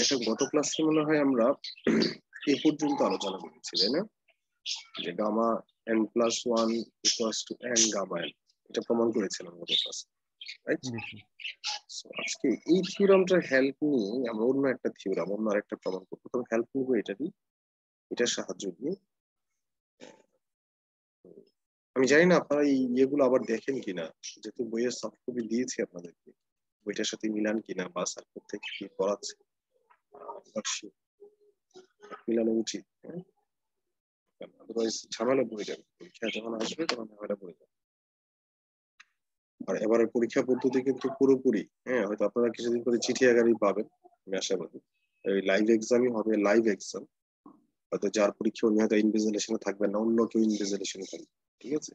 এটা গত ক্লাসে মনে হয় আমরা এই পর্যন্ত আলোচনা করেছি, তাই না? যে gamma n plus one equals to n gamma n, এটা প্রমাণ করেছিলাম গত ক্লাসে, রাইট? আজকে এই থিওরামটার হেল্প নিয়ে আমরা অন্য একটা থিওরাম, অন্য আরেকটা প্রমাণ করবো। তবে হেল্প নিবো এটারই, এটার সাহায্য নিয়ে। আমি জানি না আপনারা এই ইয়েগুলো আবার দেখেন কিনা, যেহেতু বইয়ের সফট কপি দিয়েছি আপনাদেরকে, বইটার সাথে মিলান কিনা বা স্যার থেকে কি পড়াচ্ছে মিলানো উচিত। আদারওয়াইজ ঝামেলা পড়ে যাবে, পরীক্ষা যখন আসবে তখন ঝামেলা পড়ে যাবে। আর এবারের পরীক্ষা পদ্ধতি কিন্তু পুরোপুরি, হয়তো আপনারা কিছুদিন পরে চিঠি আকারেই পাবেন, আমি আশাবাদী। এই লাইভ এক্সামই হবে, লাইভ এক্সাম। হয়তো যার পরীক্ষা উনি হয়তো ইনভিজিলেশনে থাকবেন না, অন্য কেউ ইনভিজিলেশনে থাকবে, ঠিক আছে?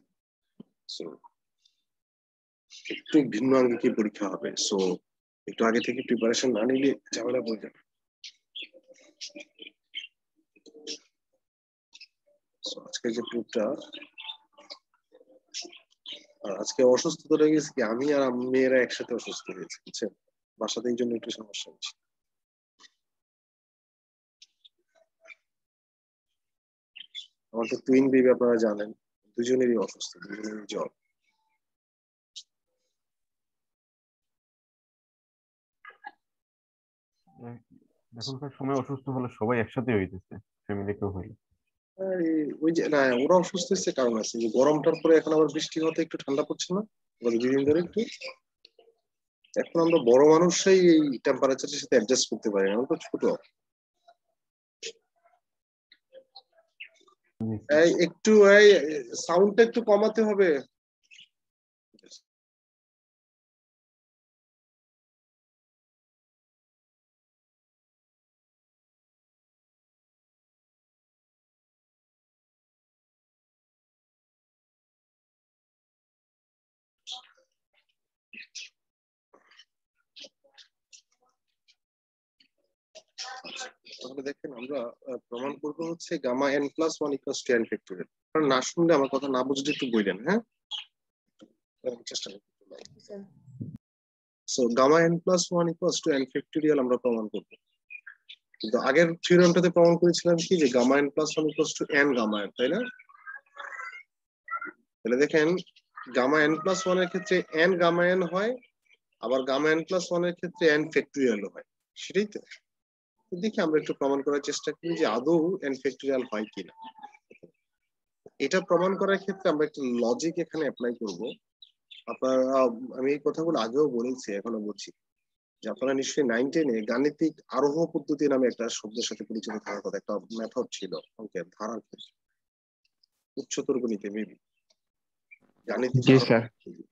সো একটু ভিন্ন আঙ্গিকে পরীক্ষা হবে, সো একটু আগে থেকে প্রিপারেশন না নিলে ঝামেলা পড়ে যাবে। আজকে যে প্রুফটা, আজকে অসুস্থতা হয়ে গেছে কি, আমি আর মেয়েরা একসাথে অসুস্থ হয়েছে, বুঝছেন? বাসাতে এই জন্য একটু সমস্যা হচ্ছে। আমার তো টুইন বেবি, আপনারা জানেন, দুজনেরই অসুস্থ, দুজনেরই জ্বর। এখনকার সময় অসুস্থ হলে সবাই একসাথে হইতেছে, ফ্যামিলি কেউ হইলে। ওই যে না, ওরা অসুস্থ হচ্ছে কারণ আছে, যে গরমটার পরে এখন আবার বৃষ্টি হতে একটু ঠান্ডা পড়ছে না গত দুদিন ধরে একটু। এখন আমরা বড় মানুষই এই টেম্পারেচারের সাথে অ্যাডজাস্ট করতে পারি না, আমরা তো ছোট। একটু এই সাউন্ডটা একটু কমাতে হবে। তাহলে দেখেন, আমরা প্রমাণ করবো হচ্ছে gamma n plus one equals to n factorial. আপনারা না শুনলে, আমার কথা না বুঝলে একটু বললেন, হ্যাঁ? চেষ্টা করুন। So gamma n plus one equals to n factorial আমরা প্রমাণ করবো। কিন্তু আগের থিওরামটাতে প্রমাণ করেছিলাম কি, যে gamma n plus one equals to n gamma n, তাই না? তাহলে দেখেন, গামা n প্লাস ওয়ান এর ক্ষেত্রে n গামা n হয়, আবার গামা n প্লাস ওয়ান এর ক্ষেত্রে n ফ্যাক্টোরিয়াল হয়, সেটাই তো। দেখি আমরা একটু প্রমাণ করার চেষ্টা করি যে আদৌ n ফ্যাক্টোরিয়াল হয় কিনা। এটা প্রমাণ করার ক্ষেত্রে আমরা একটা লজিক এখানে অ্যাপ্লাই করব। আপনারা, আমি এই কথাগুলো আগেও বলেছি, এখনো বলছি, যে আপনারা নিশ্চয়ই 9-10-এ গাণিতিক আরোহ পদ্ধতি নামে একটা শব্দের সাথে পরিচিত থাকার কথা, একটা মেথড ছিল অঙ্কের ধারার ক্ষেত্রে, উচ্চতর গণিতে মেবি গাণিতিক আরোহ পদ্ধতি।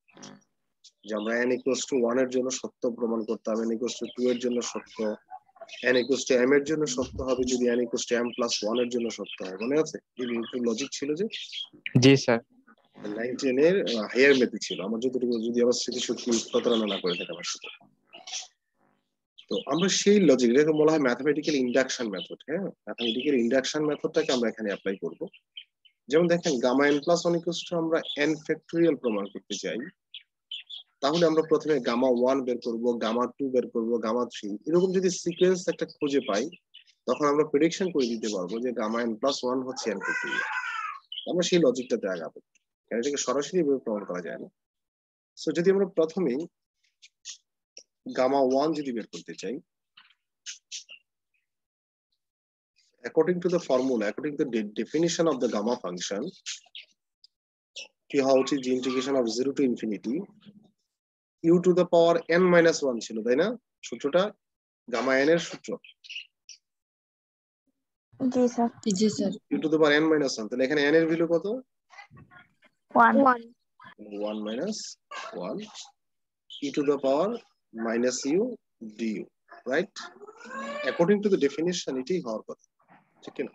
যে আমরা n ইকুয়ালস টু 1 এর জন্য সত্য প্রমাণ করতাম, n ইকুয়ালস টু 2 এর জন্য সত্য, n ইকুয়ালস টু m এর জন্য সত্য হবে যদি n equals to m plus 1 এর জন্য সত্য হয়। মনে আছে এই লজিক ছিল যে? জি স্যার। 9-10 এর হায়ার মেথড ছিল আমার, যতটুকু, যদি আমার স্মৃতিশক্তি প্রতারণা না করে থাকে আমার সাথে। তো আমরা সেই লজিক, এটাকে বলা হয় ম্যাথমেটিক্যাল ইন্ডাকশন মেথড। হ্যাঁ, ম্যাথমেটিক্যাল ইন্ডাকশন মেথডটাকে আমরা এখানে অ্যাপ্লাই করব। যেমন দেখেন, gamma n plus one equals to আমরা n ফ্যাক্টোরিয়াল প্রমাণ করতে চাই, তাহলে আমরা প্রথমে গামা 1 বের করব, গামা 2 বের করব, গামা 3, এরকম যদি সিকোয়েন্স একটা খুঁজে পাই, তখন আমরা প্রেডিকশন করে দিতে পারবো যে গামা n প্লাস ওয়ান হচ্ছে n ফ্যাক্টোরিয়াল। আমরা সেই লজিকটাতে আগাবো, কারণ এটাকে সরাসরি ভাবে প্রমাণ করা যায় না। সো যদি আমরা প্রথমেই গামা 1 যদি বের করতে চাই, according to the formula, according to the definition of the gamma function, কি হওয়া উচিত, যে integration of 0 to infinity u to the power n minus 1 ছিল, তাই না? সূত্রটা গামা n এর সূত্র। জি স্যার। জি sir. u to the power n minus 1, তাহলে এখানে n এর ভ্যালু কত? 1 1 minus 1 e to the power minus u du, right? According to the definition, এটাই হওয়ার কথা, ঠিক না?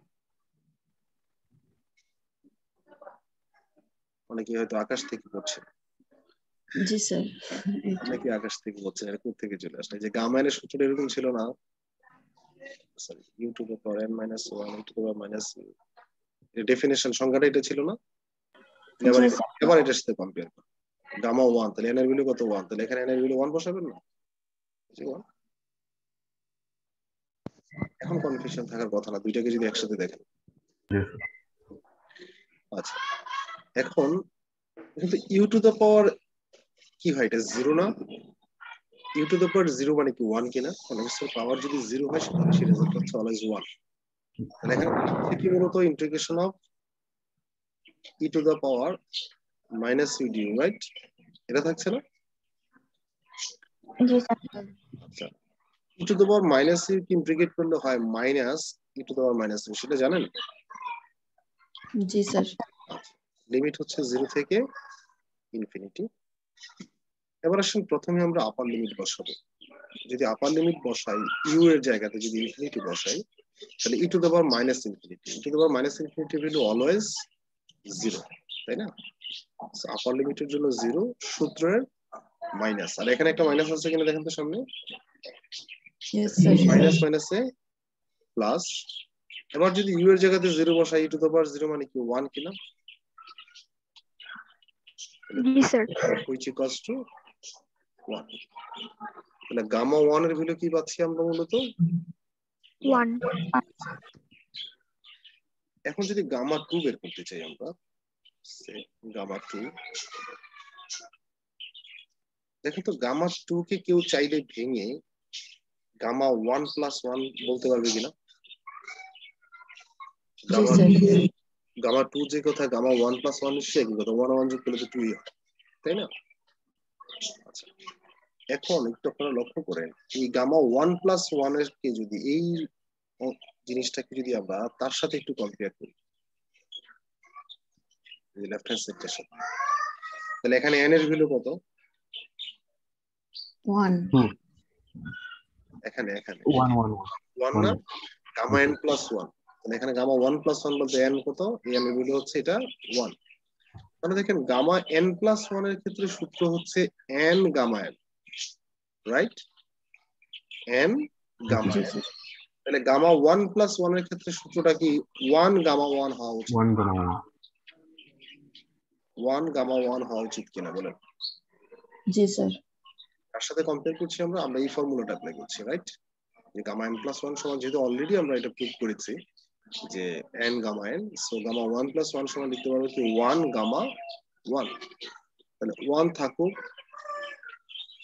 অনেকে হয়তো আকাশ থেকে পড়ছে। জি স্যার। অনেকে আকাশ থেকে পড়ছে, এরকম থেকে চলে আসলে যে গামা এর সূত্রটা এরকম ছিল না, sorry, u to the power n minus 1 e to the power minus u, এর ডেফিনিশন সংজ্ঞাটা এটা ছিল না? এবার এটার সাথে কম্পেয়ার করো, গামা 1, তাহলে n এর ভ্যালু কত? 1, তাহলে এখানে n এর ভ্যালু 1 বসাবেন না? এখন কনফিউশন থাকার কথা না, দুইটাকে যদি একসাথে দেখেন। আচ্ছা, এখন কিন্তু ইউ টু দ্য পাওয়ার কি হয়, এটা জিরো না? U to the power zero মানে কি ওয়ান কিনা? অনেক পাওয়ার যদি জিরো হয় তাহলে সেই রেজাল্ট হচ্ছে অলওয়েজ ওয়ান। তাহলে এখানে কি মূলত integration of e to the power minus u du, right? এটা থাকছে না? জি স্যার। আচ্ছা, e to the power minus u কি ইন্টিগ্রেট করলে হয় minus e to the power minus u, সেটা জানেন? জি স্যার। লিমিট হচ্ছে জিরো থেকে ইনফিনিটি। এবার আসুন প্রথমে আমরা আপার লিমিট বসাবো। যদি আপার লিমিট বসাই ইউ এর জায়গাতে যদি ইনফিনিটি বসাই তাহলে e to the power minus infinity, e to the power minus infinity value always zero, তাই না? আপার লিমিটের জন্য জিরো, সূত্রের মাইনাস, আর এখানে একটা মাইনাস আছে কিনা দেখেন তো সামনে। Yes sir. মাইনাস মাইনাসে প্লাস। এবার যদি ইউ এর জায়গাতে জিরো বসাই ই টু দ্য পাওয়ার জিরো মানে কি ওয়ান কিনা? জি স্যার। which equals to 1. তাহলে গামা 1 এর ভ্যালু কি পাচ্ছি আমরা মূলত 1। এখন যদি গামা 2 বের করতে চাই আমরা, গামা 2, দেখেন তো গামা 2 কে কেউ চাইলে ভেঙে গামা 1 প্লাস 1 বলতে পারবে কিনা? গামা 2 যে কথা গামা 1 প্লাস 1 নিশ্চয়ই একই কথা, 1 1 যোগ করলে তো 2 হয়, তাই না? আচ্ছা, এখন একটু আপনারা লক্ষ্য করেন এই গামা 1 প্লাস 1 এর কে যদি এই জিনিসটাকে যদি আমরা তার সাথে একটু কম্পেয়ার করি, লেফট হ্যান্ড সাইডটার সাথে, তাহলে এখানে n এর ভ্যালু কত? 1। এখানে এখানে 1 1 1 না? গামা n প্লাস 1, তাহলে এখানে গামা 1 প্লাস 1 বলতে n কত? n এর ভ্যালু হচ্ছে এটা 1। তাহলে দেখেন গামা n প্লাস 1 এর ক্ষেত্রে সূত্র হচ্ছে n gamma n, right? n gamma n। তাহলে গামা 1 প্লাস 1 এর ক্ষেত্রে সূত্রটা কি 1 গামা 1 হওয়া উচিত? 1 গামা 1 গামা 1 হওয়া উচিত কিনা বলেন? জি স্যার। তার সাথে কম্পেয়ার করছি আমরা এই ফর্মুলাটা অ্যাপ্লাই করছি, রাইট? যে গামা n প্লাস 1 সমান, যেহেতু অলরেডি আমরা এটা প্রুভ করেছি যে n gamma n, so gamma 1 plus 1 সমান লিখতে পারবো কি 1 গামা 1। তাহলে 1 থাকুক,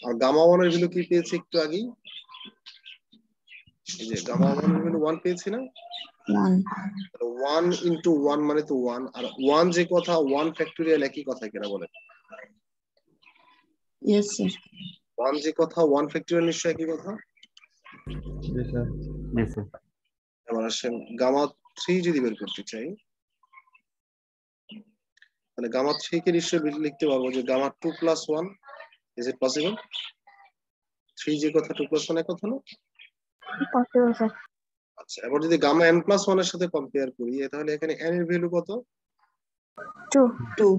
আর গামা 1 এর ভ্যালু কি পেয়েছি একটু আগেই, এই যে গামা 1 এর ভ্যালু 1 পেয়েছি না? 1। 1 ইনটু 1 মানে তো 1, আর 1 যে কথা 1 ফ্যাক্টরিয়াল একই কথা কিনা বলেন? Yes sir. 1 যে কথা 1 ফ্যাক্টরিয়াল নিশ্চয়ই একই কথা। জি স্যার। জি স্যার। এবার আসেন গামা 3 যদি বের করতে চাই, তাহলে গামা 3 কে নিশ্চয়ই লিখতে পারবো যে gamma 2 plus 1, is it possible? 3 যে কথা 2 প্লাস 1 এক কথা না? Possible sir. আচ্ছা, এবার যদি গামা n প্লাস 1 এর সাথে কম্পেয়ার করি তাহলে এখানে n এর ভ্যালু কত? 2।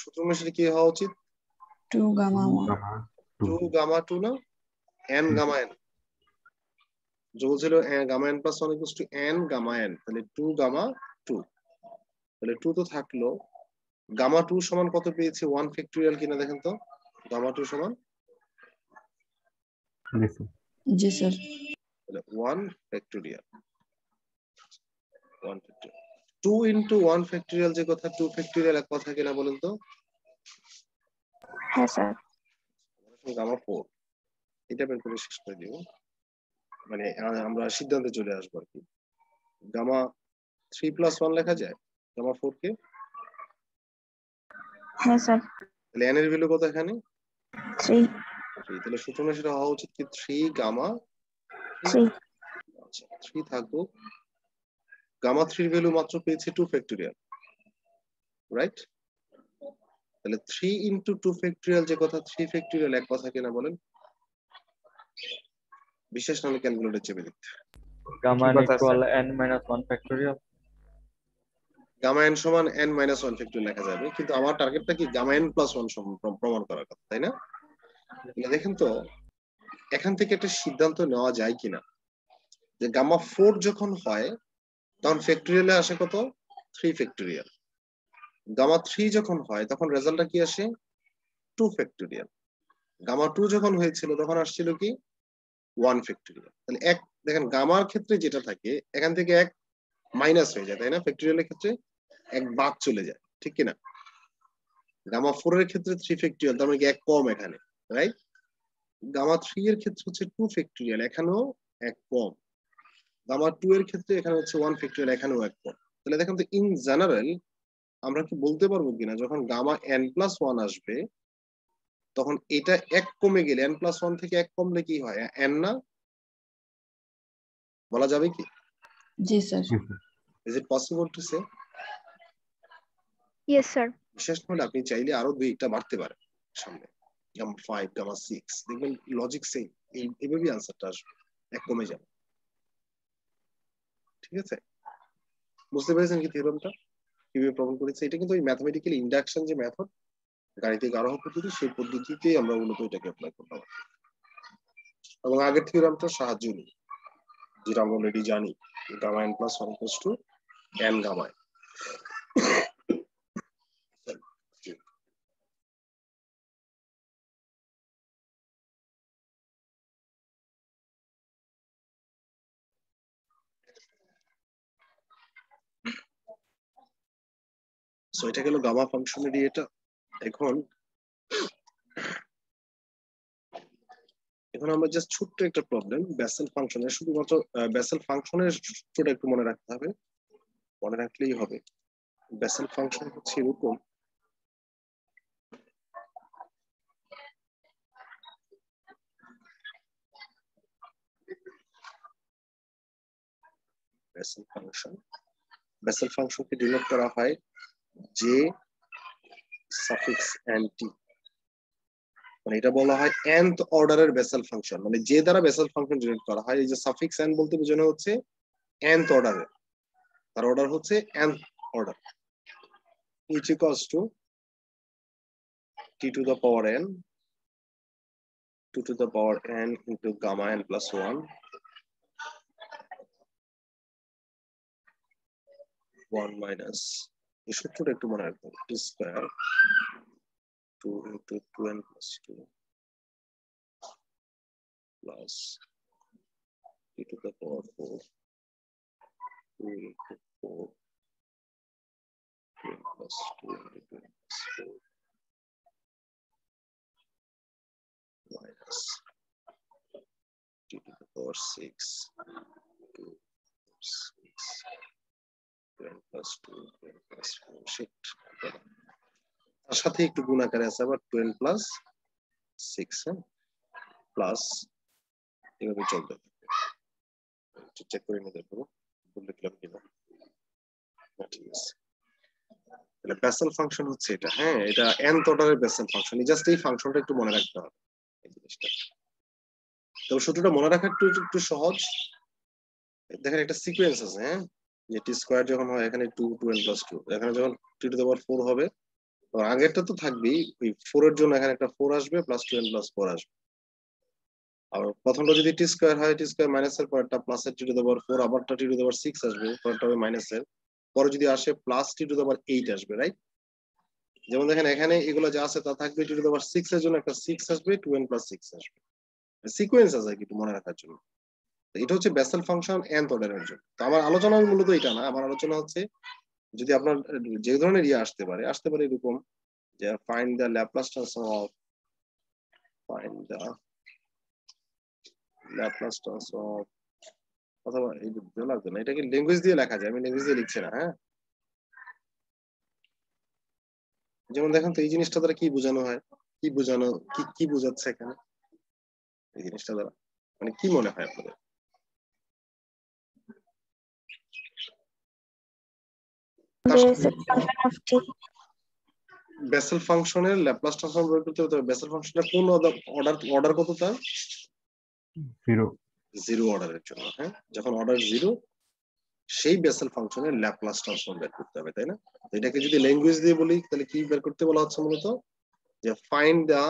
সূত্র অনুসারে কি হওয়া উচিত? 2 গামা 1। 2 গামা 2 না? n গামা n, যে বলছিল gamma n plus 1 equals to n gamma n, তাহলে 2 গামা 2, তাহলে 2 তো থাকলো। গামা 2 সমান কত পেয়েছি 1 ফ্যাক্টরিয়াল কিনা দেখেন তো, গামা 2 সমান জি স্যার। তাহলে 1 ফ্যাক্টরিয়াল, 1 ফ্যাক্টরিয়াল 2 ইনটু 1 ফ্যাক্টরিয়াল যে কথা 2 ফ্যাক্টরিয়াল এক কথা কিনা বলেন তো? হ্যাঁ স্যার। গামা 4 এটা বের করে শেষ করে দিব, মানে আমরা সিদ্ধান্তে চলে আসবো আর কি। গামা 3 প্লাস 1 লেখা যায় গামা 4 কে? হ্যাঁ স্যার। তাহলে n এর ভ্যালু কত এখানে? 3। তাহলে সূত্র অনুসারে হওয়া উচিত কি 3 গামা 3। আচ্ছা 3 থাকুক, গামা 3 এর ভ্যালু মাত্র পেয়েছি 2 ফ্যাক্টরিয়াল, রাইট? তাহলে 3 ইনটু 2 ফ্যাক্টরিয়াল যে কথা 3 ফ্যাক্টরিয়াল এক কথা কিনা বলেন? বিশেষ নামে ক্যালকুলেটর চেপে দেখতে। Gamma n equal n minus 1 factorial. Gamma n সমান n মাইনাস 1 ফ্যাক্টরিয়াল লেখা যাবে, কিন্তু আমার টার্গেটটা কি গামা n প্লাস 1 প্রমাণ করার কথা, তাই না? দেখেন তো এখান থেকে একটা সিদ্ধান্ত নেওয়া যায় কিনা যে গামা 4 যখন হয় তখন ফ্যাক্টরিয়ালে আসে কত 3 ফ্যাক্টরিয়াল, গামা 3 যখন হয় তখন রেজাল্টটা কি আসে 2 ফ্যাক্টরিয়াল, গামা 2 যখন হয়েছিল তখন আসছিল কি 1 ফ্যাক্টরিয়াল। তাহলে এক দেখেন গামার ক্ষেত্রে যেটা থাকে এখান থেকে এক মাইনাস হয়ে যায় তাই না, ফ্যাক্টরিয়ালের ক্ষেত্রে এক বাদ চলে যায় ঠিক কি না। গামা 4 এর ক্ষেত্রে 3 ফ্যাক্টরিয়াল, তার মানে এক কম এখানে, রাইট। গামা 3 এর ক্ষেত্রে হচ্ছে 2 ফ্যাক্টরিয়াল, এখানেও এক কম। গামা 2 এর ক্ষেত্রে এখানে হচ্ছে 1 ফ্যাক্টরিয়াল, এখানেও এক কম। তাহলে দেখেন তো ইন জেনারেল আমরা কি বলতে পারবো কিনা যখন গামা n+1 আসবে তখন এটা এক কমে গেলে n+1 থেকে এক কমলে কি হয়, n না, বলা যাবে কি? জি sir. Is it possible to say? Yes sir. বিশেষ করে আপনি চাইলে আরো দুইটা বাড়তে পারেন সামনে, গামা 5 গামা 6, দেখবেন লজিক সেম, এইভাবেই আনসারটা আসবে, এক কমে যাবে। ঠিক আছে, বুঝতে পেরেছেন কি থিওরামটা কিভাবে প্রমাণ করেছে? এটা কিন্তু ওই ম্যাথমেটিক্যাল ইন্ডাকশন যে মেথড, গাণিতিক আরোহ পদ্ধতি, সেই পদ্ধতিতেই আমরা মূলত এটাকে অ্যাপ্লাই করলাম এবং আগের থিওরামটার সাহায্য নিই, যেটা আমরা অলরেডি জানি, gamma n+1 n gamma. So এটা গেল গামা ফাংশনেরই এটা। এখন আমরা জাস্ট ছোট্ট একটা প্রবলেম বেসেল ফাংশনের, শুধুমাত্র বেসেল ফাংশনের সূত্রটা একটু মনে রাখতে হবে, মনে রাখলেই হবে। বেসেল ফাংশন হচ্ছে এরকম, বেসেল ফাংশনকে ডিনোট করা হয় যে সাফিক্স nt, মানে এটা বলা হয় nth অর্ডারের বেসেল ফাংশন, মানে যে দ্বারা বেসেল ফাংশন ডিনোট করা হয়। এই যে সাফিক্স n বলতে বোঝানো হচ্ছে nth অর্ডারের, তার অর্ডার হচ্ছে nth order, which equals to t to the power n 2 to the power n into gamma n+1 1 minus, এই সূত্রটা একটু মনে রাখবেন, t square 2 into 2n+2 plus t to the power 4 2 into 4 2n+2 into 2n+4 minus t to the power 6 2 6 2n+2 2n+4 sheet, তার সাথে একটু গুণ আকারে আছে আবার 2n+6 প্লাস, এভাবে চলবে। চেক করে নিতে পারবো লিখলাম কিনা, ঠিক আছে। তাহলে বেসেল ফাংশন হচ্ছে এটা, হ্যাঁ এটা nth অর্ডারের বেসেল ফাংশন, জাস্ট এই ফাংশনটা একটু মনে রাখতে হবে এই জিনিসটা। তো সূত্রটা মনে রাখা একটু সহজ। দেখেন একটা সিকোয়েন্স আছে, হ্যাঁ যে টি স্কয়ার যখন হয় এখানে 2 2n+2, এখানে যখন t to the power 4 হবে, তো আগেরটা তো থাকবেই, ওই 4 এর জন্য এখানে একটা 4 আসবে প্লাস 2n+4 আসবে। আর প্রথমটা যদি টি স্কয়ার হয়, টি স্কয়ার মাইনাসের পরটা প্লাসের t to the power 4, আবারটা t to the power 6 আসবে, পরটা হবে মাইনাসের, পরে যদি আসে plus t to the power 8 আসবে, রাইট। যেমন দেখেন এখানে এগুলো যা আছে তা থাকবে, t to the power 6 এর জন্য একটা 6 আসবে, 2n+6 আসবে, সিকোয়েন্স আছে কিছু মনে রাখার জন্য। এটা হচ্ছে বেসেল ফাংশন nth অর্ডারের জন্য। তো আমার আলোচনা মূলত এটা না, আমার আলোচনা হচ্ছে যদি আপনার যে ধরনের আসতে পারে এরকম যে find the Laplace transform of, find the Laplace transform of, অথবা এই লাগবে না, এটাকে ল্যাঙ্গুয়েজ দিয়ে লেখা যায়, আমি ল্যাঙ্গুয়েজ দিয়ে লিখছি না, হ্যাঁ। যেমন দেখেন তো এই জিনিসটা দ্বারা কি বোঝানো হয়, কি বোঝানো, কি বোঝাচ্ছে এখানে এই জিনিসটা দ্বারা, মানে কি মনে হয় আপনাদের? বেসেল ফাংশনের ল্যাপ্লাস ট্রান্সফর্ম বের করতে হবে, বেসেল ফাংশনের কোন অর্ডার কত তার? 0 অর্ডারের জন্য, হ্যাঁ যখন অর্ডার 0 সেই বেসেল ফাংশনের ল্যাপ্লাস ট্রান্সফর্ম বের করতে হবে, তাই না? এটাকে যদি ল্যাঙ্গুয়েজ দিয়ে বলি তাহলে কি বের করতে বলা হচ্ছে মূলত, যে find the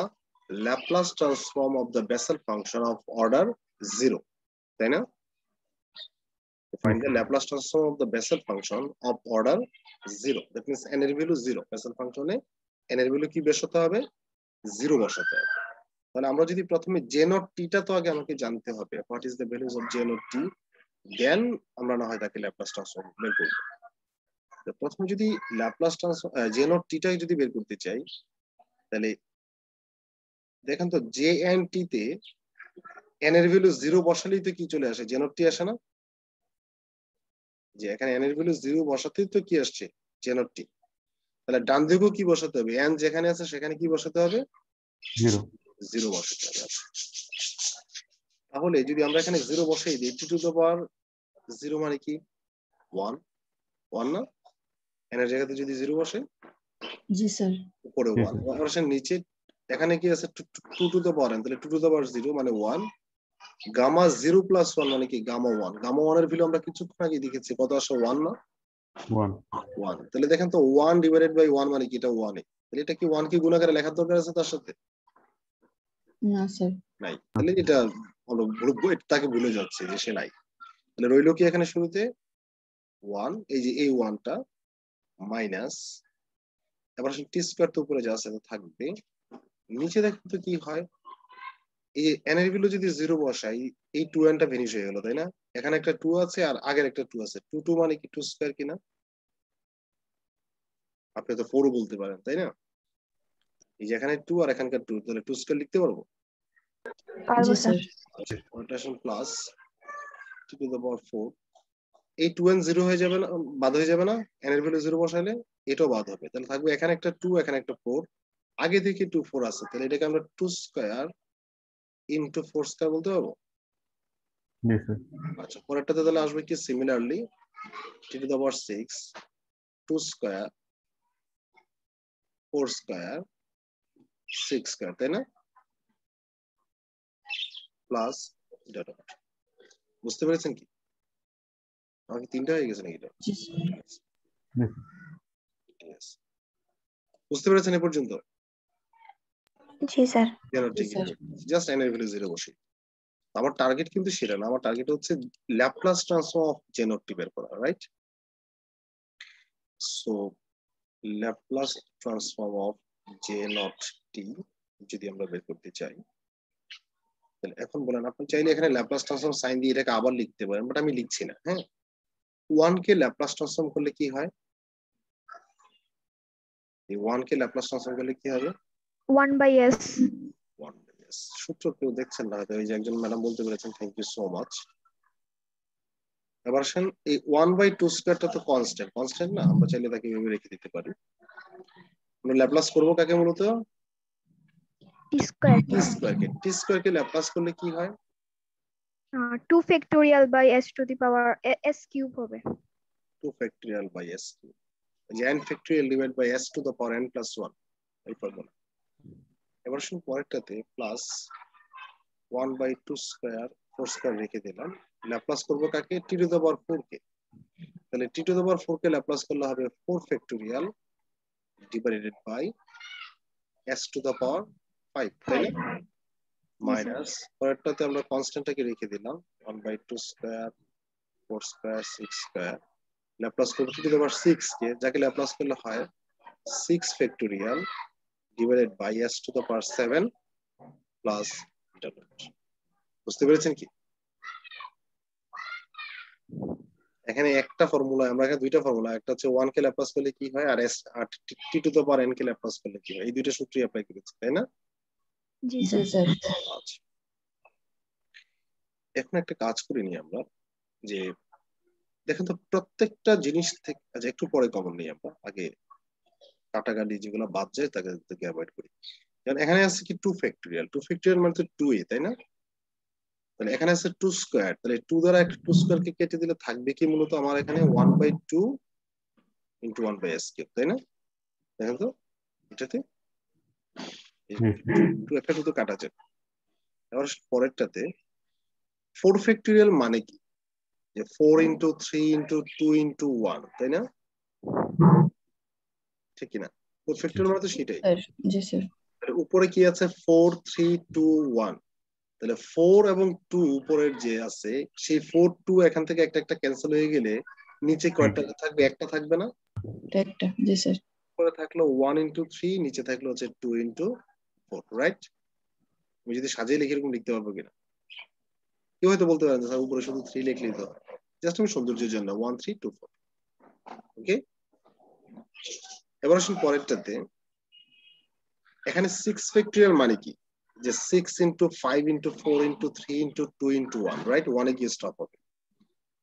Laplace transform of the Bessel function of order 0, তাই না? Find the Laplace transform of the Bessel function of order 0. That means n এর ভ্যালু 0, Bessel ফাংশনে n এর ভ্যালু কি বসাতে হবে? 0 বসাতে হবে। তাহলে আমরা যদি প্রথমে জে নট টিটা তো আগে আমাকে জানতে হবে, what is the values of J not T, then আমরা না হয় তাকে ল্যাপ্লাস ট্রান্সফর্ম বের করব। প্রথমে যদি ল্যাপ্লাস ট্রান্সফর্ম জে নট টিটাই যদি বের করতে চাই, তাহলে দেখেন তো জে এন টি তে এন এর ভ্যালু 0 বসালেই তো কি চলে আসে, জে নট টি আসে না? যে এখানে এন এর ভ্যালু 0 বসাতেই তো কি আসছে, জে নট টি। তাহলে ডান দিকেও কি বসাতে হবে, এন যেখানে আছে সেখানে কি বসাতে হবে, 0 বসাতে হবে। তাহলে যদি আমরা এখানে 0 বসাই দিই, টি টু দ্য পাওয়ার 0 মানে কি 1, 1 না? এন এর জায়গাতে যদি 0 বসে, জি স্যার। উপরে 1 অপারেশন, নিচে এখানে কি আছে 2 টু দ্য পাওয়ার n, তাহলে 2 টু দ্য পাওয়ার 0 মানে 1, গামা 0 প্লাস 1 মানে কি গামা 1। গামা 1 এর ভ্যালু আমরা কিছুক্ষণ আগে দেখেছি, কত আসে 1 না? 1। তাহলে দেখেন তো 1 ডিভাইডেড বাই 1 মানে কি, এটা 1 এ। তাহলে এটা কি 1 কি গুণ আকারে লেখার দরকার আছে তার সাথে? না স্যার। নাই। তাহলে এটা হলো তাকে ভুলে যাচ্ছে যে সে নাই। তাহলে রইলো কি এখানে শুরুতে 1, এই যে এই 1টা মাইনাস, এবার টি স্কয়ার তো উপরে যা আছে থাকবে, নিচে দেখো তো কি হয়, এই এন এর ভ্যালু যদি 0 বসাই, এই 2n টা ভ্যানিশ হয়ে গেল, তাই না? এখানে একটা 2 আছে আর আগের একটা 2 আছে, 2 2 মানে কি 2 স্কয়ার কিনা? আপনি তো 4 বলতে পারেন, তাই না? এই যে এখানে 2 আর এখানকার 2, তাহলে 2 স্কয়ার লিখতে পারবো? জি sir. Rotation plus T to the power 4, এই 2n 0 হয়ে যাবে না, বাদ হয়ে যাবে না? n এর ভ্যালু 0 বসাইলে এটাও বাদ হবে, তাহলে থাকবে এখানে একটা 2 এখানে একটা 4, আগে থেকে 2 4 আছে, তাহলে এটাকে আমরা 2 স্কয়ার ইনটু 4 স্কয়ার বলতে পারবো। আচ্ছা, পরেরটাতে তাহলে আসবে কি similarly T to the power 6 2 square 4 square 6 square, তাই না? Plus dot. বুঝতে পেরেছেন কি? আমাকে 3টা হয়ে গেছে নাকি এটা? জি স্যার। বুঝতে পেরেছেন এ পর্যন্ত? জি স্যার। জাস্ট n এর ভ্যালু 0 বসে। আমার টার্গেট কিন্তু সেটা না, আমার টার্গেট হচ্ছে Laplace transform of J not T বের করা, right? So Laplace transform of J not T যদি আমরা বের করতে চাই, তাহলে এখন বলেন, আপনি চাইলে এখানে ল্যাপ্লাস ট্রান্সফর্ম সাইন দিয়ে এটাকে আবার লিখতে পারেন, বাট আমি লিখছি না। হ্যাঁ, 1 কে ল্যাপ্লাস ট্রান্সফর্ম করলে কি হয়, এই 1 কে ল্যাপ্লাস ট্রান্সফর্ম করলে কি হবে, 1/s। 1/s। সূত্র কেউ দেখছেন না হয়তো, এই যে একজন ম্যাডাম বলতে পেরেছেন, থ্যাংক ইউ সো মাচ। এবার আসেন, এই 1/2 স্কয়ারটা তো কনস্ট্যান্ট, কনস্ট্যান্ট না, আমরা চাইলে তাকে এভাবে রেখে দিতে পারি। আমরা ল্যাপ্লাস করব কাকে, মূলত টি স্কয়ার। টি স্কয়ারকে ল্যাপ্লাস করলে কি হয়, 2 factorial by s to the power s cube হবে। 2 factorial by s cube, যে n factorial divided by s to the power n plus 1 এই ফর্মুলা। এবার শুধু পরেরটাতে প্লাস 1/2 স্কয়ার 4 স্কয়ার রেখে দিলাম, ল্যাপ্লাস করব কাকে, টি টু দ্য পাওয়ার 4 কে। তাহলে টি টু দ্য পাওয়ার 4 কে ল্যাপ্লাস করলে হবে 4 factorial divided by s to the power 5, তাই না? মাইনাস পরেরটাতে আমরা কনস্ট্যান্টটাকে রেখে দিলাম, 1/2 স্কয়ার 4 স্কয়ার 6 স্কয়ার, ল্যাপ্লাস করব টি টু দ্য পাওয়ার 6 কে, যাকে ল্যাপ্লাস করলে হয় 6 factorial divided by s to the power 7 plus w। বুঝতে পেরেছেন কি? এখানে একটা ফর্মুলা, আমরা এখানে দুইটা ফর্মুলা, একটা হচ্ছে 1 কে ল্যাপ্লাস করলে কি হয়, আর T to the power n কে ল্যাপ্লাস করলে কি হয়, এই দুইটা সূত্রই অ্যাপ্লাই করেছি, তাই না? জি জি স্যার। আচ্ছা, এখন একটা কাজ করে নি আমরা, যে দেখেন তো প্রত্যেকটা জিনিস থেকে, আচ্ছা একটু পরে কমন নেই, আমরা আগে কাটাকাটি যেগুলো বাদ যায় তাকে অ্যাভয়েড করি। কারণ এখানে আছে কি 2 ফ্যাক্টরিয়াল, 2 ফ্যাক্টরিয়াল মানে তো 2a, তাই না? তাহলে এখানে আছে 2 স্কয়ার, তাহলে 2 দ্বারা একটা 2 স্কয়ার কে কেটে দিলে থাকবে কি, মূলত আমার এখানে 1/2 ইনটু 1/s কিউব, তাই না? দেখেন তো এটাতে 2 একটা 2 তো কাটা যায়। এবার পরেরটাতে 4 ফ্যাক্টরিয়াল মানে কি, যে 4 ইনটু 3 ইনটু 2 ইনটু 1, তাই না? ঠিক কি না? 4 ফ্যাক্টরিয়াল মানে তো সেটাই। জি স্যার। তাহলে উপরে কি আছে, 4 3 2 1, তাহলে 4 এবং 2 উপরের যে আছে, সেই 4 2 এখান থেকে একটা একটা ক্যান্সেল হয়ে গেলে নিচে কয়টা থাকবে, একটা থাকবে না? একটা। জি স্যার। উপরে থাকলো 1 ইনটু 3, নিচে থাকলো হচ্ছে 2 ইনটু 4, রাইট? আমি যদি সাজিয়ে লিখে এরকম লিখতে পারবো কিনা? কেউ হয়তো বলতে পারেন স্যার উপরে শুধু 3 লিখলেই তো, জাস্ট আমি সৌন্দর্যের জন্য 1 3 2 4। ওকে, এবার আসুন পরেরটাতে। এখানে 6 ফ্যাক্টরিয়াল মানে কি? যে 6 into 5 into 4 into 3 into 2 into 1, right? 1 এ গিয়ে স্টপ হবে।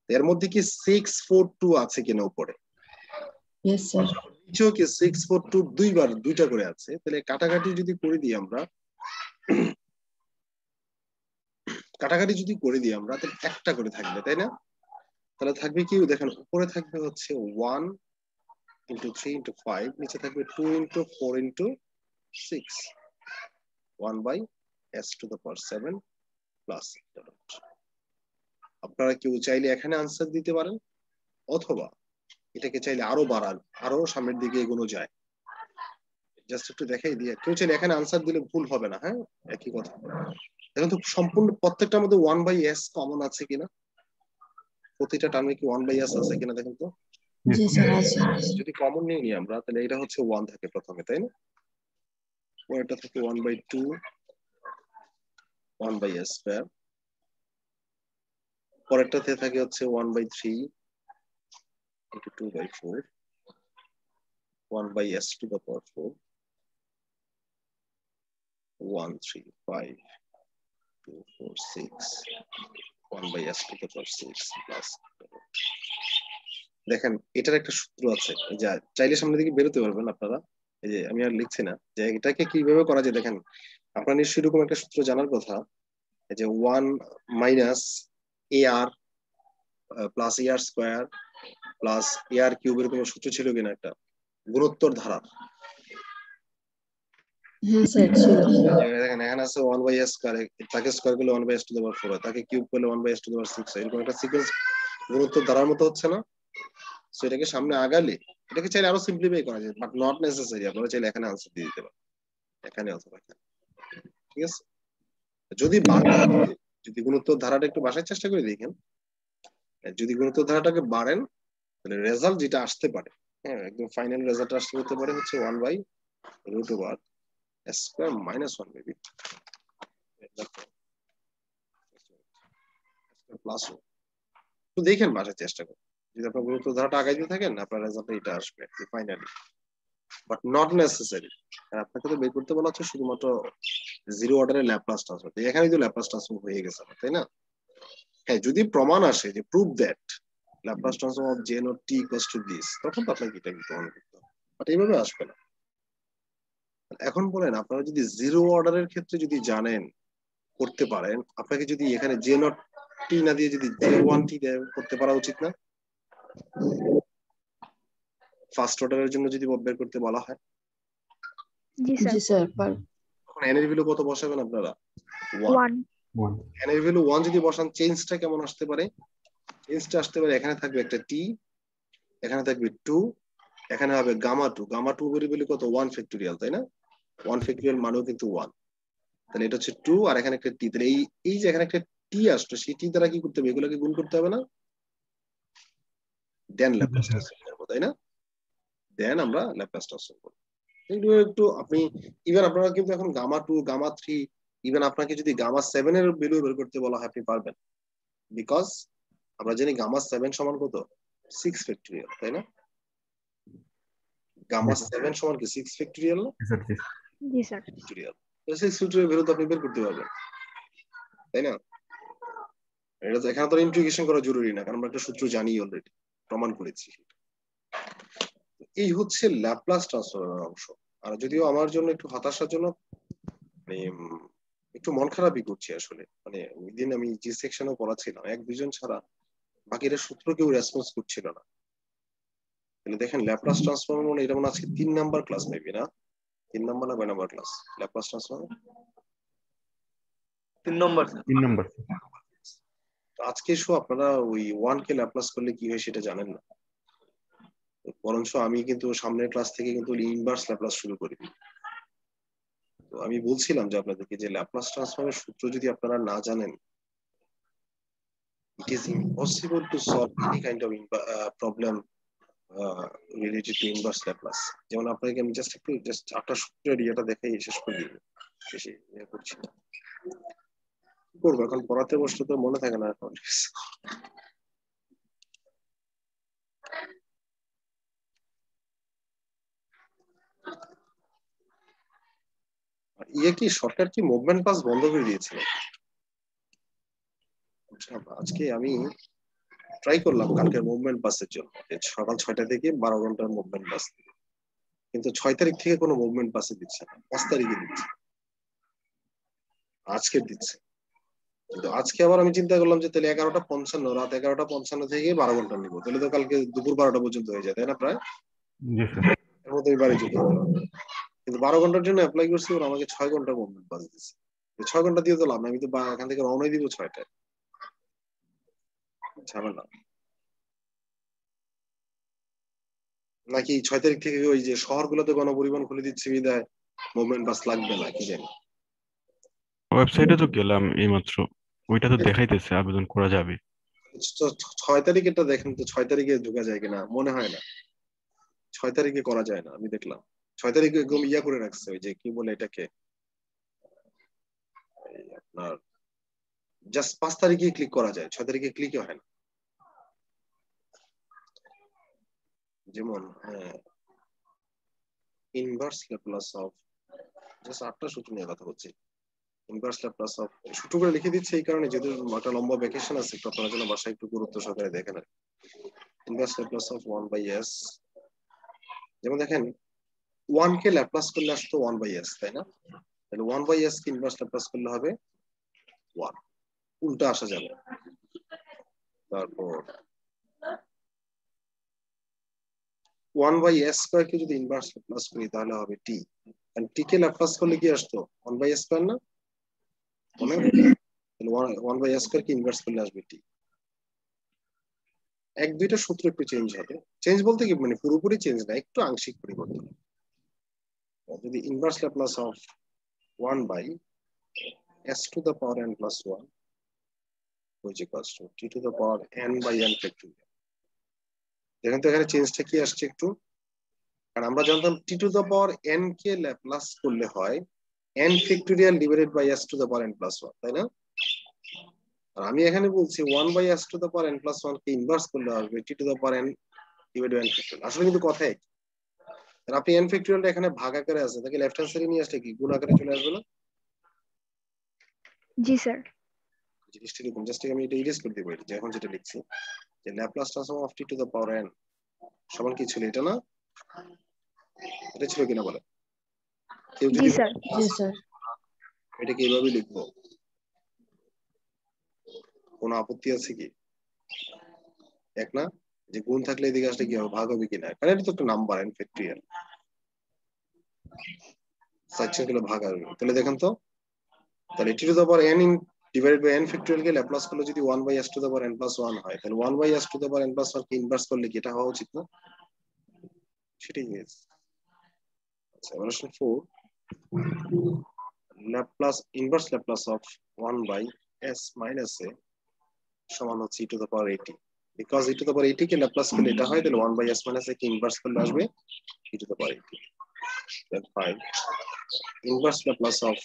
এর মধ্যে কি 6 4 2 আছে কিনা উপরে? Yes, sir. নিচেও কি 6 4 2 দুইবার দুইটা করে আছে। তাহলে কাটাকাটি যদি করে দিই আমরা, তাহলে একটা করে থাকবে, তাই না? তাহলে থাকবে কি দেখেন, উপরে থাকবে হচ্ছে 1 ইন্টু 3 ইন্টু 5, নিচে থাকবে 2 into 4 into 6, 1 by s to the power 7 plus. আপনারা কেউ চাইলে এখানে আনসার দিতে পারেন, অথবা এটাকে চাইলে আরো বাড়ান, আরো সামনের দিকে এগোনো যায়। জাস্ট একটু দেখাই দিয়ে, কেউ চাইলে এখানে আনসার দিলে ভুল হবে না। হ্যাঁ, একই কথা। দেখেন তো সম্পূর্ণ প্রত্যেকটার মধ্যে 1 বাই s কমন আছে কিনা, প্রতিটা টার্মে কি 1 বাই s আছে কিনা দেখেন তো। জি স্যার আছে। যদি কমন নিয়ে নিই আমরা, তাহলে এটা হচ্ছে 1 থাকে প্রথমে, তাই না? পরেরটা থাকে 1 বাই 2, 1 বাই s স্কয়ার। পরেরটাতে থাকে হচ্ছে 1 by 3 into 2 by 4, 1 by s to the power 4, 1 3 5 2 4 6, 1 by s to the power 6 plus. দেখেন এটার একটা সূত্র আছে, যা চাইলে সামনের দিকে বেরোতে পারবেন আপনারা। এই যে আমি আর লিখছি না যে এটাকে কিভাবে করা যায়। দেখেন আপনার নিশ্চয়ই এরকম একটা সূত্র জানার কথা, এই যে 1 minus ar plus ar square plus ar cube, এরকম সূত্র ছিল কিনা একটা গুণোত্তর ধারা। হ্যাঁ স্যার ছিল। দেখেন এখানে আছে 1 বাই s স্কয়ার, তাকে স্কয়ার করলে 1 by s to the power 4 হয়, তাকে কিউব করলে 1 by s to the power 6 হয়। এরকম একটা সিকোয়েন্স গুণোত্তর ধারার মতো হচ্ছে না? সো এটাকে সামনে আগালে এটাকে চাইলে আরো সিম্পলিফাই করা যায়, বাট নট নেসেসারি। আপনারা চাইলে এখানে আনসার দিয়ে দিতে পারেন, এখানে অথবা এখানে। ঠিক আছে, যদি যদি গুণোত্তর ধারাটা একটু বাসার চেষ্টা করে দেখেন, যদি গুণোত্তর ধারাটাকে বাড়েন, তাহলে রেজাল্ট যেটা আসতে পারে, হ্যাঁ একদম ফাইনাল রেজাল্ট আসতে হতে পারে হচ্ছে 1 by root over s square minus 1 maybe plus. তো দেখেন বাসার চেষ্টা করুন, যদি আপনার গুণোত্তর ধারাটা আগাইতে থাকেন আপনার রেজাল্ট এটা আসবে ফাইনালি, বাট নট নেসেসারি। আপনাকে তো বের করতে বলা হচ্ছে শুধুমাত্র জিরো অর্ডারের ল্যাপ্লাস ট্রান্সফর্ম। এখানে তো ল্যাপ্লাস ট্রান্সফর্ম হয়ে গেছে, তাই না? হ্যাঁ, যদি প্রমাণ আসে যে prove that Laplace transform of J not T equals to this, তখন তো আপনাকে এটা প্রমাণ করতে হবে, বাট এইভাবে আসবে না। এখন বলেন, আপনারা যদি জিরো অর্ডারের ক্ষেত্রে যদি জানেন, করতে পারেন, আপনাকে যদি এখানে জে নট টি না দিয়ে যদি জে ওয়ান টি করতে পারা উচিত না? ফার্স্ট অর্ডারের জন্য যদি বের করতে বলা হয়। জি জি স্যার। স্যার। এখন এন এর ভ্যালু কত বসাবেন আপনারা? 1 এন এর ভ্যালু 1 যদি বসান, চেঞ্জটা কেমন আসতে পারে? চেঞ্জটা আসতে পারে, এখানে থাকবে একটা টি, এখানে থাকবে 2, এখানে হবে গামা 2। গামা 2 ভ্যালু কত? 1 ফ্যাক্টরিয়াল, তাই না? 1 ফ্যাক্টরিয়াল মানেও কিন্তু 1। তাহলে এটা হচ্ছে 2, আর এখানে একটা টি। তাহলে এই যে এখানে একটা টি আসলো, সেই টি দ্বারা কি করতে হবে? এগুলোকে গুণ করতে হবে না? দেন ল্যাপ্লাস ট্রান্সফর্ম করব, তাই না? দেন আমরা ল্যাপ্লাস ট্রান্সফর্ম করব। এগুলো একটু আপনি ইভেন আপনারা কিন্তু এখন গামা 2 গামা 3, ইভেন আপনাকে যদি গামা 7 এর ভ্যালু বের করতে বলা হয়, আপনি পারবেন। বিকজ আমরা জানি গামা 7 সমান কত? 6 ফ্যাক্টরিয়াল, তাই না? গামা 7 সমান কি 6 ফ্যাক্টরিয়াল না? জি স্যার। ফ্যাক্টরিয়াল। তো 6 ফ্যাক্টরিয়াল ভ্যালু তো আপনি বের করতে পারবেন, তাই না? এটা তো এখানে তো ইন্টিগ্রেশন করা জরুরি না, কারণ আমরা একটা সূত্র জানি অলরেডি, প্রমাণ করেছি। এই হচ্ছে ল্যাপ্লাস ট্রান্সফর্মের অংশ। আর যদিও আমার জন্য একটু হতাশাজনক, মানে একটু মন খারাপই করছি আসলে। মানে ওই দিন আমি যে সেকশনেও পড়াচ্ছিলাম, 1-2 জন ছাড়া বাকিরা সূত্র কেউ রেসপন্স করছিল না। তাহলে দেখেন ল্যাপ্লাস ট্রান্সফর্ম মানে এটা মনে আজকে 3 নাম্বার ক্লাস মেবি, না 3 নাম্বার না 2 নাম্বার ক্লাস ল্যাপ্লাস ট্রান্সফর্ম? 3 নম্বর। আজকে শো আপনারা ওই 1 কে ল্যাপ্লাস করলে কি হয় সেটা জানেন না, বরঞ্চ আমি কিন্তু সামনের ক্লাস থেকে কিন্তু ইনভার্স ল্যাপ্লাস শুরু করি। তো আমি বলছিলাম যে আপনাদেরকে যে ল্যাপ্লাস ট্রান্সফর্মের সূত্র যদি আপনারা না জানেন, it is impossible to solve any kind of problem related to inverse Laplace. যেমন আপনাকে আমি জাস্ট 8টা সূত্রের ইয়েটা দেখাই শেষ করে দিই। বেশি ইয়ে করছি না, কি করবো এখন, পড়াতে বসলে তো মনে থাকে না এখন। ইয়ে কি সরকার কি মুভমেন্ট পাস বন্ধ করে দিয়েছে? আজকে আমি ট্রাই করলাম কালকে মুভমেন্ট বাসের জন্য, সকাল 6টা থেকে 12 ঘন্টার মুভমেন্ট বাস, কিন্তু 6 তারিখ থেকে কোনো মুভমেন্ট বাসে দিচ্ছে না, 5 তারিখে দিচ্ছে, আজকে দিচ্ছে। কিন্তু আজকে আবার আমি চিন্তা করলাম যে তাহলে 11:55 রাত 11:55 থেকে 12 ঘন্টা নিবো, তাহলে তো কালকে দুপুর 12টা পর্যন্ত হয়ে যায়, তাই না? প্রায় জি স্যার। এর মধ্যে আমি বাড়ি যেতে পারবো। কিন্তু 12 ঘন্টার জন্য অ্যাপ্লাই করছি, ওরা আমাকে 6 ঘন্টা মুভমেন্ট বাস দিচ্ছে। 6 ঘন্টা দিয়ে তো লাভ না, আমি তো এখান থেকে রওনাই দিব 6টায়, ঝামেলা। নাকি 6 তারিখ থেকে ওই যে শহরগুলোতে গণপরিবহন খুলে দিচ্ছে বিদায় মুভমেন্ট বাস লাগবে না, কি জানি। ওয়েবসাইটে তো গেলাম এইমাত্র, ওইটা তো দেখাইতেছে আবেদন করা যাবে। 6 তারিখেটা দেখেন তো, 6 তারিখে ঢোকা যায় কিনা, মনে হয় না 6 তারিখে করা যায় না, আমি দেখলাম 6 তারিখে একদম ইয়া করে রাখছে, ওই যে কি বলে এটাকে, আপনার জাস্ট 5 তারিখে ক্লিক করা যায়, 6 তারিখে ক্লিকই হয় না। যেমন ইনভার্স ল্যাপ্লাস অফ, জাস্ট 8টা সূত্র নিয়ে কথা বলছি। ইনভার্স ল্যাপ্লাস অফ সূত্র করে লিখে দিচ্ছে এই কারণে, যেহেতু একটা লম্বা ভ্যাকেশন আছে, একটু আপনার জন্য বাসায় একটু গুরুত্ব সহকারে দেখেন। ইনভার্স ল্যাপ্লাস অফ 1/s, যেমন দেখেন 1 কে ল্যাপ্লাস করলে আসতো 1/s, তাই না? তাহলে 1/s কে ইনভার্স ল্যাপ্লাস করলে হবে 1, উল্টা আসা যাবে। তারপর 1/s² কে যদি ইনভার্স ল্যাপ্লাস করি তাহলে হবে t, এন্ড t কে ল্যাপ্লাস করলে কি আসতো 1/s² না? মনে হয় তাহলে 1/s² কে ইনভার্স করলে আসবে t। এক দুইটা সূত্র একটু চেঞ্জ হবে, চেঞ্জ বলতে কি মানে পুরোপুরি চেঞ্জ না, একটু আংশিক পরিবর্তন। যদি inverse Laplace of 1/s to the power n plus 1 which equals to t to the power n/n factorial, দেখেন তো এখানে চেঞ্জটা কি আসছে একটু। কারণ আমরা জানতাম t to the power n কে ল্যাপ্লাস করলে হয় n factorial divided by s to the power n plus 1, তাই না? আর আমি এখানে বলছি 1/s to the power n plus 1 K inverse করলে হবে t to the power n divided by n factorial। আসলে কিন্তু কথা এক। আর আপনি n factorialটা এখানে ভাগ আকারে আছে, তাকে লেফট হ্যান্ড সাইডে নিয়ে আসলে কি গুণ আকারে চলে আসবে না? জি স্যার। জিনিসটা এরকম, জাস্ট আমি এটা ইরেজ করে দেবো, এটা এখন যেটা লিখছি যে Laplace transform of t to the power n সমান কি ছিল, এটা না? এটা ছিল কিনা বলে কেউ জি যদি স্যার। জি স্যার। এটাকে এইভাবে লিখবো, কোনো আপত্তি আছে কি? এক না, যে গুণ থাকলে এদিকে আসলে কি হবে, ভাগ হবে কিনা? কারণ এটা তো একটা নাম্বার n ফ্যাক্টরিয়াল, সাকসেস গুলো ভাগ আসবে। তাহলে দেখেন তো, তাহলে t to the power n divided by n factorial কে ল্যাপ্লাস করলে যদি 1/s to the power n plus 1 হয়, তাহলে 1/s to the power n plus 1 K inverse করলে কি এটা হওয়া উচিত না? সেটাই হয়েছে। আচ্ছা, এবার আসলে 4 Laplace inverse Laplace of 1/s minus a সমান হচ্ছে e to the power 80, because e to the power 80 K Laplace করলে এটা হয়, তাহলে 1/s minus a K inverse করলে আসবে e to the power 80। then 5 inverse Laplace of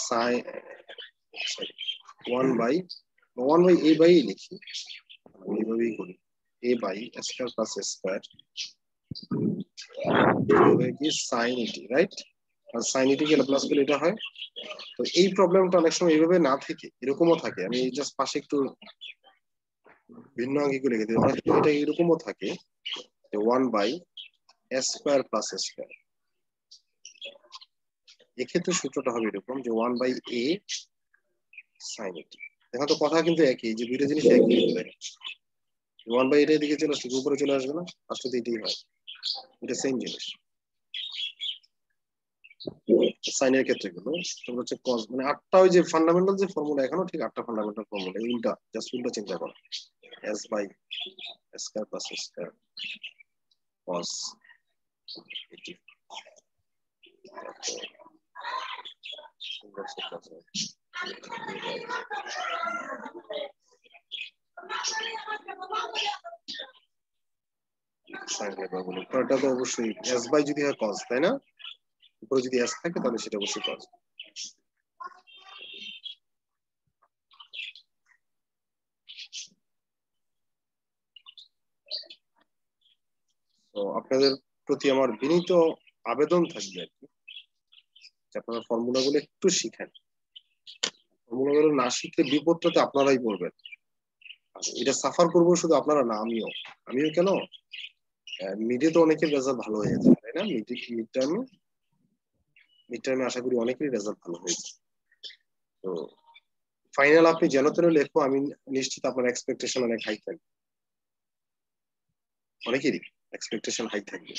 sin 1/a লিখি, আমি এইভাবেই করি, a by s square plus s square কি sin 80, রাইট? আর sin 80 কে ল্যাপ্লাস করলে এটা হয়। তো এই প্রবলেমটা অনেক সময় এইভাবে না থেকে এরকমও থাকে, আমি জাস্ট পাশে একটু ভিন্ন আঙ্গিকে লিখে দিই, অনেক সময় এটা এরকমও থাকে যে 1/s square plus s square। এক্ষেত্রে সূত্রটা হবে এরকম যে 1/a sin 80। দেখো তো কথা কিন্তু একই, যে দুইটা জিনিস একই, 1/8 এর দিকে চলে আসলে উপরে চলে আসবে না, আসলে তো এটাই হয়, এটা সেম জিনিস সাইনের ক্ষেত্রে গুলো। তারপর হচ্ছে কজ, মানে 8টা ওই যে ফান্ডামেন্টাল যে ফর্মুলা, এখনো ঠিক 8টা ফান্ডামেন্টাল ফর্মুলা, উল্টা জাস্ট উল্টা চিন্তা করো, s by s square plus s square cos 80 sign লেখা বলি, এটা তো অবশ্যই s by যদি হয় cos, তাই না? তারপরে যদি এস থাকে তাহলে সেটা অবশ্যই পাওয়া যাবে। তো আপনাদের প্রতি আমার বিনীত আবেদন থাকবে আর কি, যে আপনারা ফর্মুলাগুলো একটু শিখেন। ফর্মুলাগুলো না শিখলে বিপদটাতে আপনারাই পড়বেন। এটা সাফার করবো শুধু আপনারা না, আমিও কেন, মিডে তো অনেকের রেজাল্ট ভালো হয়ে যায় তাই না? মিড টার্মে আশা করি অনেকেরই রেজাল্ট ভালো হয়েছে। তো ফাইনাল আপনি যেন তেন লেখো, আমি নিশ্চিত আপনার এক্সপেকটেশন অনেক হাই থাকবে, অনেকেরই এক্সপেকটেশন হাই থাকবে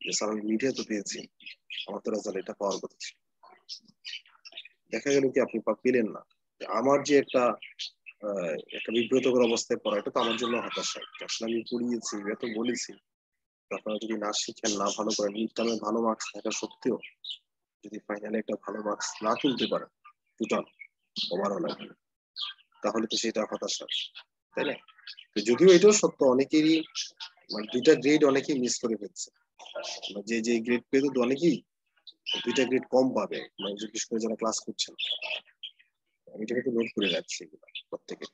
যে স্যার আমি মিডিয়া তো পেয়েছি, আমার তো রেজাল্ট এটা পাওয়ার কথা ছিল। দেখা গেল কি আপনি পেলেন না। আমার যে একটা বিব্রতকর অবস্থায় পড়া, এটা তো আমার জন্য হতাশা। আসলে আমি পড়িয়েছি, এত বলেছি, আপনারা যদি না শিখেন, না ভালো করেন, মিড টার্মে ভালো মার্কস থাকা সত্ত্বেও যদি ফাইনালে একটা ভালো মার্কস না তুলতে পারেন টোটাল ওভারঅল, তাহলে তো সেটা হতাশা, তাই না? যদিও এটাও সত্য, অনেকেরই মানে দুইটা গ্রেড অনেকেই মিস করে ফেলছে, যে গ্রেড পেয়ে তো অনেকেই দুইটা গ্রেড কম পাবে, মানে বিশেষ করে যারা ক্লাস করছেন। আমি এটা কিন্তু নোট করে রাখছি প্রত্যেকের,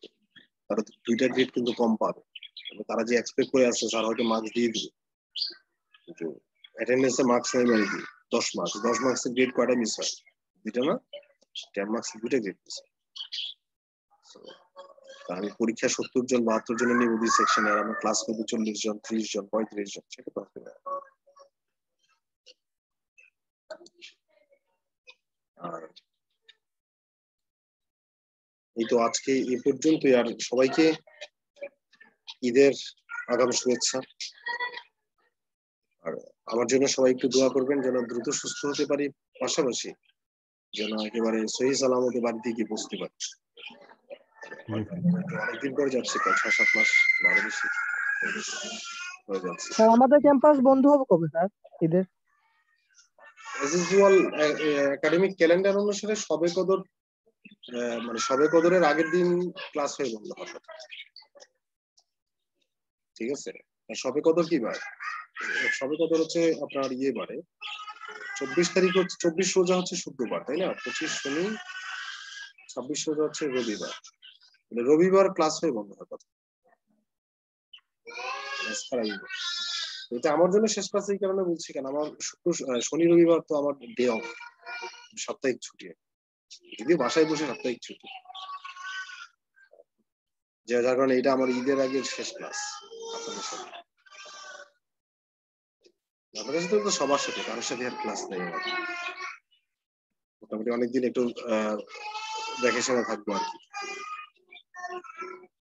তারা দুইটা গ্রেড কিন্তু কম পাবে। তারা যে এক্সপেক্ট করে আসছে স্যার হয়তো মার্কস দিয়ে দিবে, কিন্তু অ্যাটেন্ডেন্সে মার্কস নেই, মানে কি 10 মার্কসের গ্রেড কয়টা মিস হয়? দুইটা না, 10 মার্কস দুইটা গ্রেড মিস হয়। আমি পরীক্ষা 70 জন 72 জনের নিয়ে ওই সেকশনে, আর আমার ক্লাস করবো 40 জন 30 জন 35 জন, সেটা তো হবে না। আর এই তো আজকে এ পর্যন্তই। আর সবাইকে ঈদের আগাম শুভেচ্ছা। আর আমার জন্য সবাই একটু দোয়া করবেন যেন দ্রুত সুস্থ হতে পারি, পাশাপাশি যেন একেবারে সহি সালামতে বাড়িতে গিয়ে পৌঁছতে পারি। অনেকদিন পরে যাচ্ছে, প্রায় 6-7 মাস আরো বেশি হয়ে যাচ্ছে। স্যার আমাদের ক্যাম্পাস বন্ধ হবে কবে স্যার ঈদের? এজ ইউজুয়াল একাডেমিক ক্যালেন্ডার অনুসারে সবে কদর, মানে সবে কদরের আগের দিন ক্লাস হয়ে বন্ধ হবে, ঠিক আছে? সবে কদর কি বার? সবে কদর হচ্ছে আপনার ইয়ে বারে 24 তারিখ হচ্ছে, 24 রোজা হচ্ছে শুক্রবার, তাই না? 25 শনি, 26 রোজা হচ্ছে রবিবার। রবিবার ক্লাস হয়ে বন্ধ হওয়ার কথা। এটা আমার জন্য শেষ ক্লাস এই কারণে বলছি, কেন আমার শনি রবিবার তো আমার ডে অফ, সাপ্তাহিক ছুটি, যদিও বাসায় বসে সাপ্তাহিক ছুটি, যার কারণে এটা আমার ঈদের আগে শেষ ক্লাস আপনাদের সাথে। আপনাদের সাথে তো সবার সাথে, কারোর সাথে আর ক্লাস নেই আমার। মোটামুটি অনেকদিন একটু দেখে শুনে থাকবো আর কি।